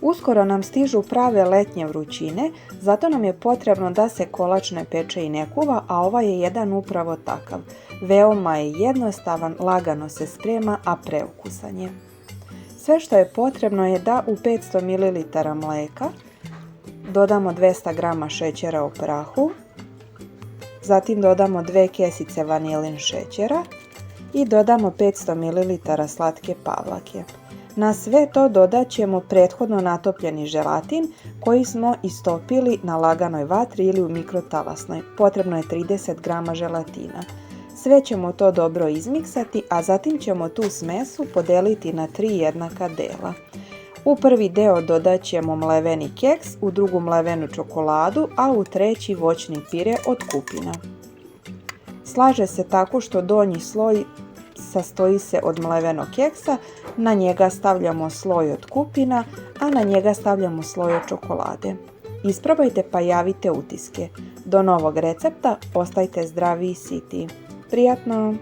Uskoro nam stižu prave letnje vrućine, zato nam je potrebno da se kolač ne peče i ne kuva, a ovaj je jedan upravo takav. Veoma je jednostavan, lagano se sprema, a preukusan je. Sve što je potrebno je da u 500 ml mlijeka dodamo 200 g šećera u prahu, zatim dodamo 2 kesice vanilin šećera i dodamo 500 ml slatke pavlake. Na sve to dodat ćemo prethodno natopljeni želatin koji smo istopili na laganoj vatri ili u mikrotalasnoj. Potrebno je 30 g želatina. Sve ćemo to dobro izmiksati, a zatim ćemo tu smesu podeliti na 3 jednaka dela. U prvi deo dodat ćemo mleveni keks, u drugu mlevenu čokoladu, a u treći voćni pire od kupina. Slaže se tako što donji sloj sastoji se od mlevenog keksa, na njega stavljamo sloj od kupina, a na njega stavljamo sloj od čokolade. Isprobajte pa javite utiske. Do novog recepta, ostajte zdravi i siti. Prijatno!